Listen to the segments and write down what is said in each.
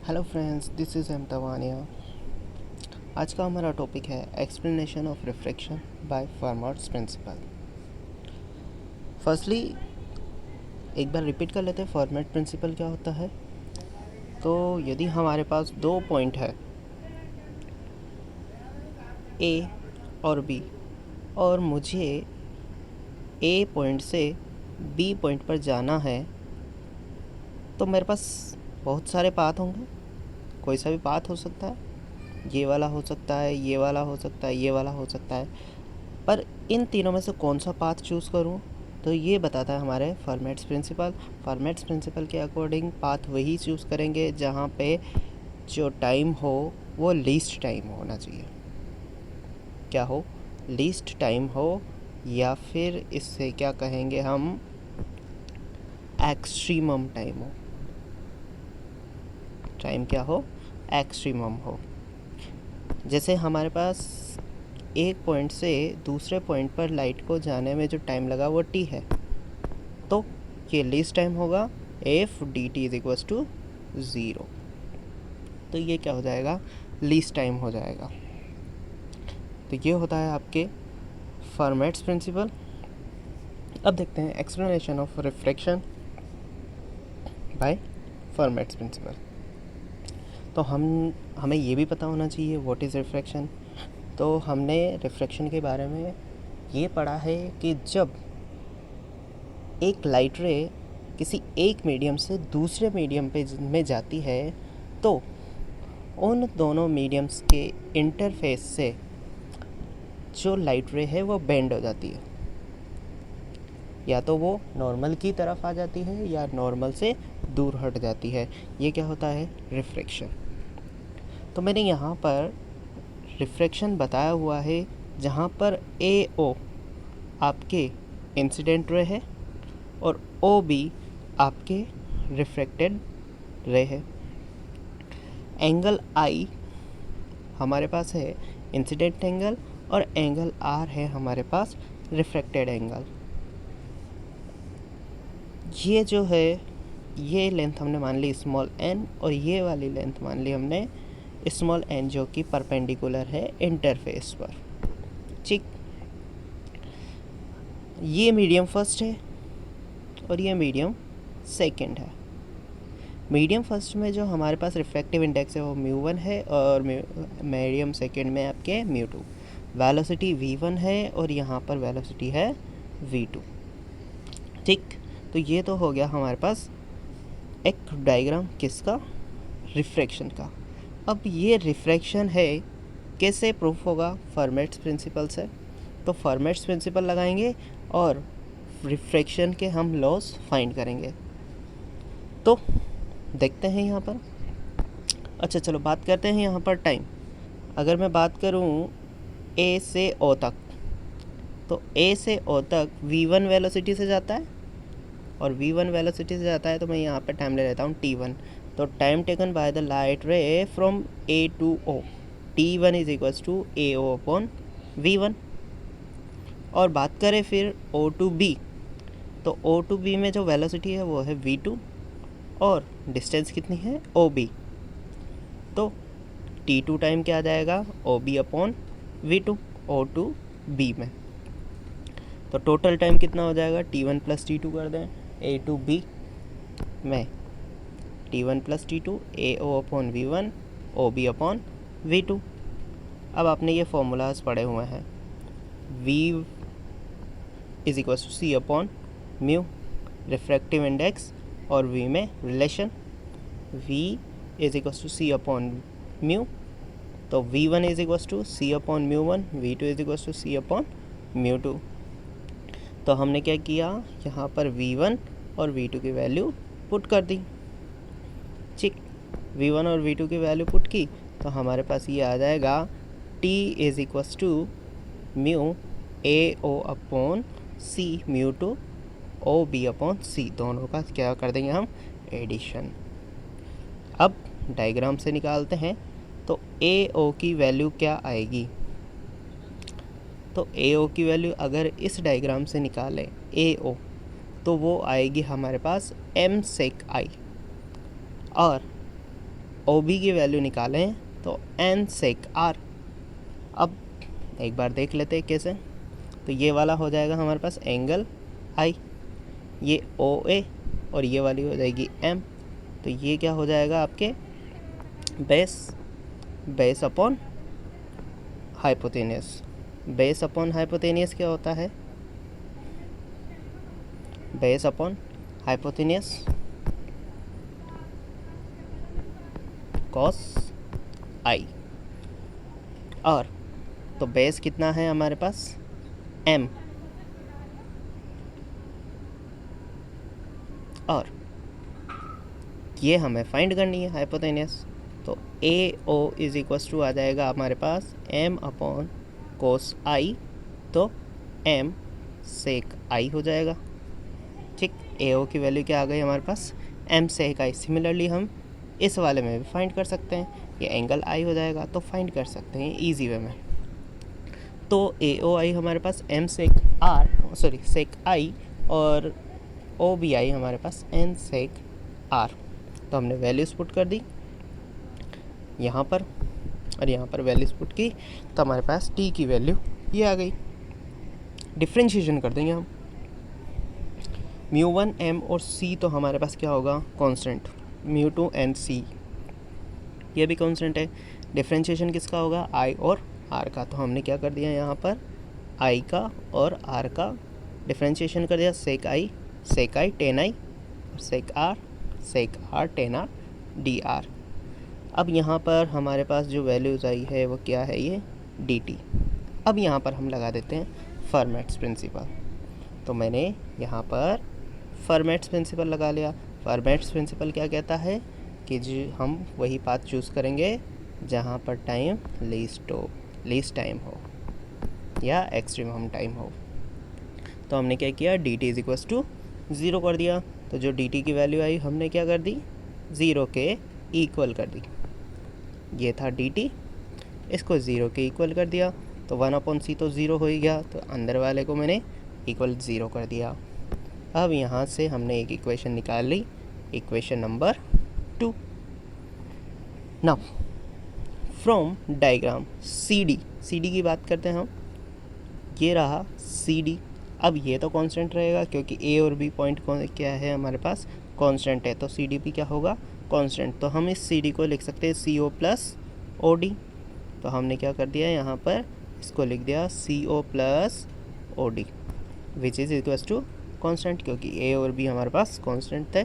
Hello friends, this is M Tawania. आज का हमारा टॉपिक है explanation of refraction by Fermat's principle. Firstly एक बार रिपीट कर लेते हैं फर्मेट प्रिंसिपल क्या होता है। तो यदि हमारे पास दो पॉइंट है ए और बी, और मुझे ए पॉइंट से बी पॉइंट पर जाना है, तो मेरे पास बहुत सारे पाथ होंगे। कोई सा भी पाथ हो सकता है, ये वाला हो सकता है, ये वाला हो सकता है, ये वाला हो सकता है, पर इन तीनों में से कौन सा पाथ चूज़ करूं, तो ये बताता है हमारे फॉर्मेट्स प्रिंसिपल। फॉर्मेट्स प्रिंसिपल के अकॉर्डिंग पाथ वही चूज़ करेंगे जहाँ पे जो टाइम हो वो लीस्ट टाइम होना चाहिए। क्या हो? लीस्ट टाइम हो, या फिर इससे क्या कहेंगे हम, एक्सट्रीमम टाइम हो। टाइम क्या हो? एक्सट्रीमम हो। जैसे हमारे पास एक पॉइंट से दूसरे पॉइंट पर लाइट को जाने में जो टाइम लगा वो t है, तो ये लीस्ट टाइम होगा if d t is equals to 0। तो ये क्या हो जाएगा? लीस्ट टाइम हो जाएगा। तो ये होता है आपके फॉर्मेट्स प्रिंसिपल। अब देखते हैं explanation of refraction by Fermat's principle. तो हमें ये भी पता होना चाहिए व्हाट इज़ रिफ्रैक्शन। तो हमने रिफ्रैक्शन के बारे में ये पढ़ा है कि जब एक लाइट रे किसी एक मीडियम से दूसरे मीडियम में जाती है, तो उन दोनों मीडियम्स के इंटरफेस से जो लाइट रे है वो बेंड हो जाती है। या तो वो नॉर्मल की तरफ आ जाती है या नॉर्मल से दूर हट जाती है। ये क्या होता है? रिफ्रैक्शन। तो मैंने यहाँ पर रिफ्रैक्शन बताया हुआ है जहाँ पर ए ओ आपके इंसिडेंट रे है और ओ बी आपके रिफ्रैक्टेड रे है। एंगल आई हमारे पास है इंसिडेंट एंगल, और एंगल आर है हमारे पास रिफ्रैक्टेड एंगल। ये जो है, ये लेंथ हमने मान ली स्मॉल एन, और ये वाली लेंथ मान ली हमने स्मॉल एन, जो कि परपेंडिकुलर है इंटरफेस पर। ठीक, ये मीडियम फर्स्ट है और ये मीडियम सेकंड है। मीडियम फर्स्ट में जो हमारे पास रिफ्रैक्टिव इंडेक्स है वो μ1 है, और मीडियम सेकंड में आपके μ2। वेलोसिटी v1 है और यहाँ पर वेलोसिटी है v2। ठीक, तो ये तो हो गया हमारे पास एक डायग्राम किसका? रिफ्रैक्शन का। अब ये रिफ्रैक्शन है, कैसे प्रूफ होगा? फॉर्मेट्स प्रिंसिपल से। तो फॉर्मेट्स प्रिंसिपल लगाएंगे और रिफ्रैक्शन के हम लॉस फाइंड करेंगे। तो देखते हैं यहाँ पर। अच्छा चलो बात करते हैं यहाँ पर टाइम। अगर मैं बात करूँ ए से ओ तक, तो ए से ओ तक v1 वेलोसिटी से जाता है, और v1 वेलोसिटी से जाता है, तो मैं यहाँ पर टाइम ले लेता हूँ t1। तो time taken by the light ray from A to O, t1 is equals to A O upon v1। और बात करें फिर ओ टू बी, तो ओ टू बी में जो वेलोसिटी है वो है v2, और डिस्टेंस कितनी है? O B. तो t2 टाइम क्या आ जाएगा? O B upon v2, O to B में। तो टोटल टाइम कितना हो जाएगा? t1 प्लस t2 कर दें, ए टू बी में t1 plus t2 A O upon v1, O B upon v2। अब आपने ये फॉर्मूलाज पढ़े हुए हैं, v is equal to C upon mu, refractive index और v में relation. v is equal to C upon mu, तो v1 is equal to C upon μ1, v2 is equal to C upon μ2। तो हमने क्या किया, यहाँ पर v1 और v2 की वैल्यू पुट कर दी। ठीक, v1 और v2 की वैल्यू पुट की, तो हमारे पास ये आ जाएगा t is equal to mu A O upon C μ2 O B upon C, दोनों का क्या कर देंगे हम? एडिशन। अब डायग्राम से निकालते हैं। तो ए ओ की वैल्यू क्या आएगी? तो ए ओ की वैल्यू अगर इस डायग्राम से निकालें ए ओ, तो वो आएगी हमारे पास m sec i, और ओ बी की वैल्यू निकालें तो एन सेक आर। अब एक बार देख लेते हैं कैसे। तो ये वाला हो जाएगा हमारे पास एंगल आई, ये ओ ए, और ये वाली हो जाएगी एम। तो ये क्या हो जाएगा आपके base upon hypotenuse. Base upon hypotenuse क्या होता है? बेस अपॉन हाइपोटेनियस कॉस आई। और तो बेस कितना है हमारे पास? एम। और ये हमें फाइंड करनी है हाइपोटेनियस। तो ए ओ इज इक्वस टू आ जाएगा हमारे पास एम अपॉन कोस आई, तो एम सेक आई हो जाएगा। ठीक, ए ओ की वैल्यू क्या आ गई हमारे पास? एम सेक आई। सिमिलरली हम इस वाले में भी फाइंड कर सकते हैं, ये एंगल आई हो जाएगा, तो फाइंड कर सकते हैं ईजी वे में। तो ए ओ आई हमारे पास M sec R, sorry sec I, और ओ बी आई हमारे पास एन सेक आर। तो हमने वैल्यूज़ पुट कर दी यहाँ पर, और यहाँ पर वैल्यूज़ पुट की, तो हमारे पास टी की वैल्यू ये आ गई। डिफ्रेंशिएशन कर देंगे हम। म्यू वन एम और सी तो हमारे पास क्या होगा? Constant. Mu two N C ये भी कांस्टेंट है। डिफ्रेंशिएशन किसका होगा? आई और आर का। तो हमने क्या कर दिया यहाँ पर? आई का और आर का डिफ्रेंशिएशन कर दिया। Sec I tan I, sec R tan R D R. अब यहाँ पर हमारे पास जो वैल्यूज़ आई है वो क्या है? ये डी टी। अब यहाँ पर हम लगा देते हैं फर्मेट्स प्रिंसिपल। तो मैंने यहाँ पर फर्मेट्स प्रिंसिपल लगा लिया। फर्मेट्स प्रिंसिपल क्या कहता है कि जो हम वही पाथ चूज़ करेंगे जहाँ पर टाइम लीस्ट टाइम हो या एक्सट्रीमम टाइम हो। तो हमने क्या किया? D t is equals to 0 कर दिया। तो जो डी टी की वैल्यू आई हमने क्या कर दी? 0 के इक्वल कर दी। ये था डी टी, इसको 0 के इक्वल कर दिया, तो 1/c तो 0 हो ही गया, तो अंदर वाले को मैंने इक्वल 0 कर दिया। अब यहाँ से हमने एक इक्वेशन निकाल ली, equation number 2। Now from diagram C D की बात करते हैं हम। ये रहा सी डी। अब ये तो कांस्टेंट रहेगा क्योंकि ए और बी पॉइंट क्या है हमारे पास? कांस्टेंट है, तो सी डी भी क्या होगा? कांस्टेंट। तो हम इस सी डी को लिख सकते हैं सी ओ प्लस ओ डी। तो हमने क्या कर दिया यहाँ पर? इसको लिख दिया C O plus O D which is equals to constant, क्योंकि ए और बी हमारे पास कांस्टेंट थे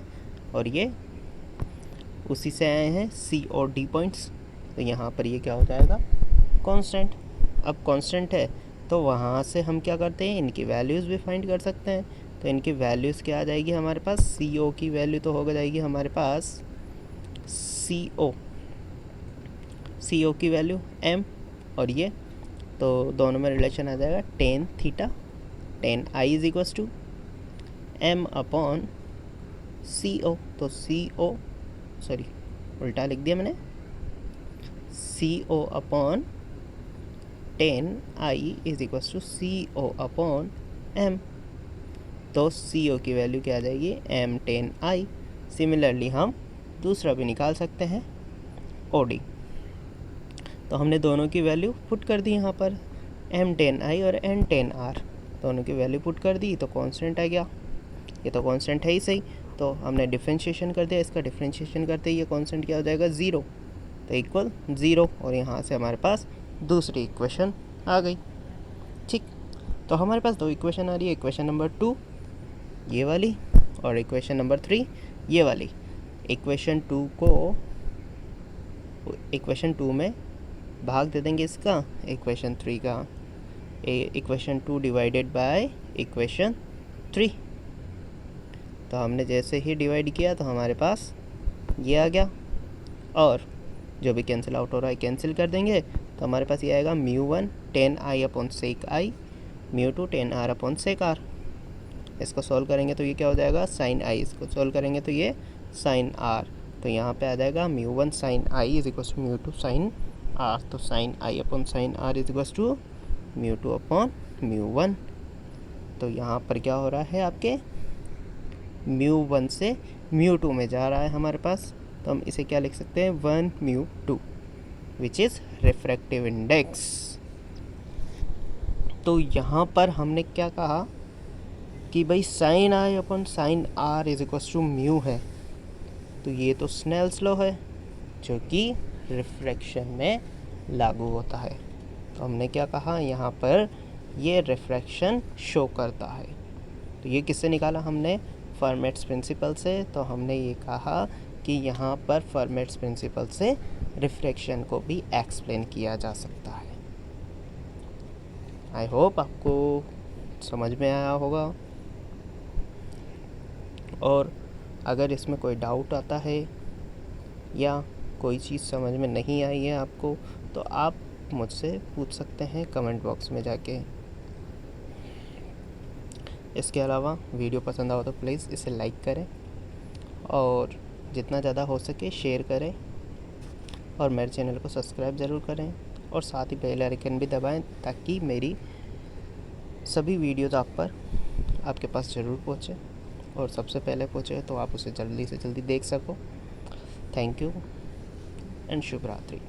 और ये उसी से आए हैं सी और डी पॉइंट्स। तो यहाँ पर ये क्या हो जाएगा? कांस्टेंट। अब कांस्टेंट है तो वहाँ से हम क्या करते हैं? इनकी वैल्यूज़ भी फाइंड कर सकते हैं। तो इनकी वैल्यूज़ क्या आ जाएगी हमारे पास? सी ओ की वैल्यू तो हो जाएगी हमारे पास सी ओ की वैल्यू एम, और ये तो दोनों में रिलेशन आ जाएगा tan theta, tan I is equals to M upon C O. तो सी ओ, सॉरी उल्टा लिख दिया मैंने, C O upon tan I is equals to C O upon M. तो सी ओ की वैल्यू क्या आ जाएगी? M ten I. सिमिलरली हम दूसरा भी निकाल सकते हैं ओ डी। तो हमने दोनों की वैल्यू पुट कर दी यहाँ पर, एम टेन आई और एन टेन आर, दोनों की वैल्यू पुट कर दी, तो कांस्टेंट आ गया। ये तो कांस्टेंट है ही सही, तो हमने डिफ्रेंशिएशन कर दिया। इसका डिफ्रेंशिएशन करते ही ये कांस्टेंट क्या हो जाएगा? 0, तो इक्वल 0, और यहाँ से हमारे पास दूसरी इक्वेशन आ गई। ठीक, तो हमारे पास दो इक्वेशन आ रही है, इक्वेशन नंबर 2 ये वाली और इक्वेशन नंबर 3 ये वाली। इक्वेशन 2 को इक्वेशन 2 में भाग दे देंगे इसका इक्वेशन 3 का, इक्वेशन 2 डिवाइडेड बाय इक्वेशन 3। तो हमने जैसे ही डिवाइड किया तो हमारे पास ये आ गया, और जो भी कैंसिल आउट हो रहा है कैंसिल कर देंगे, तो हमारे पास ये आएगा mu one tan i upon sec i, mu two tan r upon sec r. इसको सॉल्व करेंगे तो ये क्या हो जाएगा? Sine i. इसको सॉल्व करेंगे तो ये साइन आर। तो यहाँ पे आ जाएगा mu one sine I is equal to mu two sine R. तो sine I upon sine are is equal to mu two upon mu one. तो यहाँ पर क्या हो रहा है? आपके म्यू वन से म्यू टू में जा रहा है हमारे पास, तो हम इसे क्या लिख सकते हैं 1 mu 2 which is refractive index. तो यहाँ पर हमने क्या कहा कि भाई sine i upon sine are is equal to mu है, तो ये तो स्नेल्स लॉ है जो कि रिफ्रैक्शन में लागू होता है। तो हमने क्या कहा यहाँ पर ये रिफ्रैक्शन शो करता है। तो ये किससे निकाला हमने, फर्मेट्स प्रिंसिपल से। तो हमने ये कहा कि यहाँ पर फर्मेट्स प्रिंसिपल से रिफ्रैक्शन को भी एक्सप्लेन किया जा सकता है। आई होप आपको समझ में आया होगा, और अगर इसमें कोई डाउट आता है या कोई चीज़ समझ में नहीं आई है आपको, तो आप मुझसे पूछ सकते हैं कमेंट बॉक्स में जाके। इसके अलावा वीडियो पसंद आओ तो प्लीज़ इसे लाइक करें और जितना ज़्यादा हो सके शेयर करें, और मेरे चैनल को सब्सक्राइब ज़रूर करें, और साथ ही बेल आइकन भी दबाएं ताकि मेरी सभी वीडियोज़ आपके पास ज़रूर पहुँचे, और सबसे पहले पहुँचे तो आप उसे जल्दी से जल्दी देख सको। थैंक यू एंड शुभ रात्रि।